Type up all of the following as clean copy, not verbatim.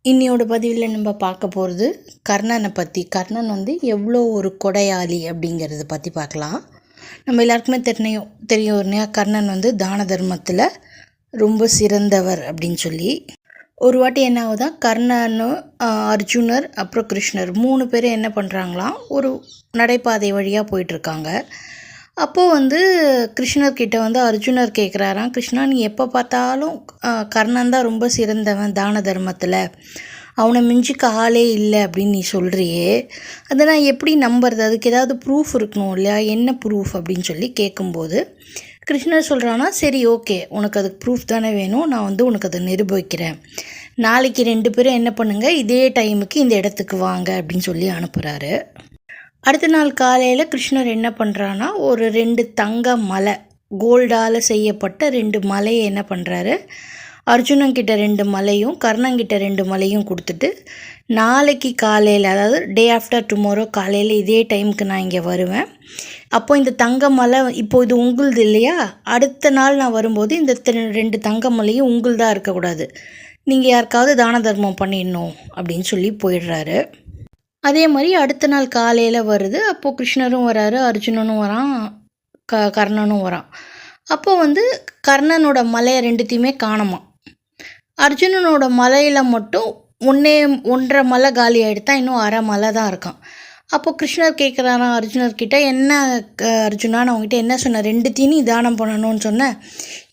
இன்னியோட பதிவில் நம்ம பார்க்க போகிறது கர்ணனை பற்றி. கர்ணன் எவ்வளோ ஒரு கொடையாளி அப்படிங்கிறத பற்றி பார்க்கலாம். நம்ம எல்லாருக்குமே தெரியும் இல்லையா, கர்ணன் தான தர்மத்தில் ரொம்ப சிறந்தவர் அப்படின்னு சொல்லி. ஒரு வாட்டி என்ன ஆகுதா, கர்ணன், அர்ஜுனர், அப்புறம் கிருஷ்ணர் 3 பேரும் என்ன பண்ணுறாங்களாம், ஒரு நடைபாதை வழியாக போயிட்டுருக்காங்க. அப்போது கிருஷ்ணர்கிட்ட அர்ஜுனர் கேட்குறாராம், கிருஷ்ணா நீ எப்போ பார்த்தாலும் கர்ணன் தான் ரொம்ப சிறந்தவன் தான தர்மத்தில், அவனை மிஞ்சிக்க ஆளே இல்லை அப்படின்னு நீ சொல்கிறியே, அதை நான் எப்படி நம்புறது? அதுக்கு ஏதாவது ப்ரூஃப் இருக்கணும் இல்லையா, என்ன ப்ரூஃப் அப்படின்னு சொல்லி கேட்கும்போது கிருஷ்ணர் சொல்கிறான்னா, சரி ஓகே, உனக்கு அதுக்கு ப்ரூஃப் தானே வேணும், நான் உனக்கு அதை நிரூபிக்கிறேன். நாளைக்கு 2 பேரும் என்ன பண்ணுங்கள், இதே டைமுக்கு இந்த இடத்துக்கு வாங்க அப்படின்னு சொல்லி அனுப்புகிறாரு. அடுத்த நாள் காலையில் கிருஷ்ணர் என்ன பண்ணுறான்னா, ஒரு 2 தங்க மலை, கோல்டால் செய்யப்பட்ட 2 மலையை என்ன பண்ணுறாரு, அர்ஜுனங்கிட்ட 2 மலையும் கர்ணங்கிட்ட 2 மலையும் கொடுத்துட்டு, நாளைக்கு காலையில், அதாவது டே ஆஃப்டர் டுமாரோ காலையில் இதே டைமுக்கு நான் இங்கே வருவேன். அப்போது இந்த தங்க மலை, இப்போது இது உங்களுது இல்லையா, அடுத்த நாள் நான் வரும்போது இந்த 2 தங்க மலையும் உங்களுதாக இருக்கக்கூடாது, நீங்கள் யாருக்காவது தான தர்மம் பண்ணிடணும் அப்படின்னு சொல்லி போயிடுறாரு. அதே மாதிரி அடுத்த நாள் காலையில் வருது. அப்போது கிருஷ்ணரும் வராரு, அர்ஜுனனும் வரான், கர்ணனும் வரான். அப்போது கர்ணனோட மலையை 2த்தையுமே காணுமா. அர்ஜுனனோட மலையில் மட்டும் 1.5 மலை காலி ஆகிடுதான், இன்னும் 1/2 மலை தான் இருக்கான். அப்போது கிருஷ்ணர் கேட்குறாராம் அர்ஜுனர்கிட்ட, என்ன அர்ஜுனா, நான் உங்ககிட்ட என்ன சொன்னேன், 2த்தையும் நீ தானம் பண்ணணும்னு சொன்னேன்,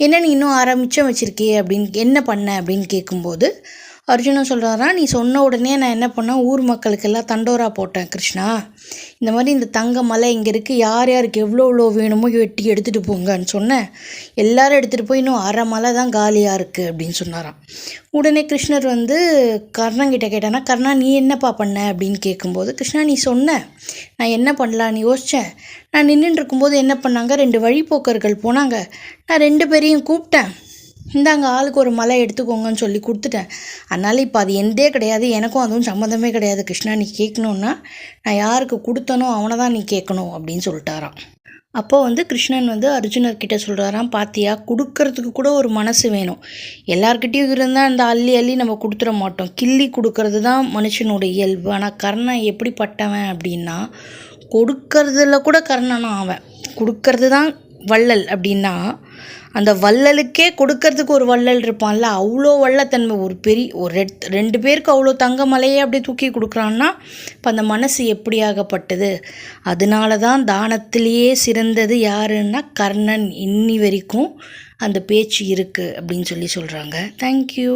என்ன நீ இன்னும் 1/2 மிச்சம் வச்சுருக்கியே அப்படின்னு, என்ன பண்ண அப்படின்னு கேட்கும்போது அர்ஜுனன் சொல்கிறாரா, நீ சொன்ன உடனே நான் என்ன பண்ணேன், ஊர் மக்களுக்கெல்லாம் தண்டோரா போட்டேன் கிருஷ்ணா, இந்த மாதிரி இந்த தங்க மலை இங்கே இருக்குது, யார் யாருக்கு எவ்வளோ வேணுமோ வெட்டி எடுத்துகிட்டு போங்கன்னு சொன்னேன், எல்லோரும் எடுத்துகிட்டு போய் இன்னும் 1/2 மலை தான் காலியாக இருக்குது அப்படின்னு சொன்னாராம். உடனே கிருஷ்ணர் கர்ணங்கிட்ட கேட்டானா, கர்ணா நீ என்னப்பா பண்ண அப்படின்னு கேட்கும்போது, கிருஷ்ணா நீ சொன்ன, நான் என்ன பண்ணலான்னு யோசித்தேன், நான் நின்றுட்டு இருக்கும்போது என்ன பண்ணாங்க, 2 வழிப்போக்கர்கள் போனாங்க, நான் 2 பேரையும் கூப்பிட்டேன், இந்தாங்க ஆளுக்கு ஒரு மலை எடுத்துக்கோங்கன்னு சொல்லி கொடுத்துட்டேன், அதனால் இப்போ அது எந்தே கிடையாது, எனக்கும் அதுவும் சம்மந்தமே கிடையாது கிருஷ்ணா, நீ கேட்கணுன்னா நான் யாருக்கு கொடுத்தனோ அவனை தான் நீ கேட்கணும் அப்படின்னு சொல்லிட்டாராம். அப்போது கிருஷ்ணன் அர்ஜுனர்கிட்ட சொல்கிறாராம், பாத்தியா, கொடுக்கறதுக்கு கூட ஒரு மனசு வேணும், எல்லார்கிட்டையும் இருந்தால் இந்த அள்ளி நம்ம கொடுத்துட மாட்டோம், கிள்ளி கொடுக்கறது தான் மனுஷனோட இயல்பு. ஆனால் கர்ணன் எப்படிப்பட்டவன் அப்படின்னா, கொடுக்கறதுல கூட கர்ணனும் அவன், கொடுக்கறது தான் வள்ளல் அப்படின்னா, அந்த வள்ளலுக்கே கொடுக்கறதுக்கு ஒரு வள்ளல் இருப்பான்ல, அவ்வளோ வள்ளத்தன்மை. ஒரு 2 பேருக்கு அவ்வளோ தங்க மலையே அப்படியே தூக்கி கொடுக்குறான்னா, இப்போ அந்த மனசு எப்படியாகப்பட்டது. அதனால தான் தானத்திலேயே சிறந்தது யாருன்னா கர்ணன், இன்னி வரைக்கும் அந்த பேச்சு இருக்குது அப்படின்னு சொல்லி சொல்கிறாங்க. தேங்க்யூ.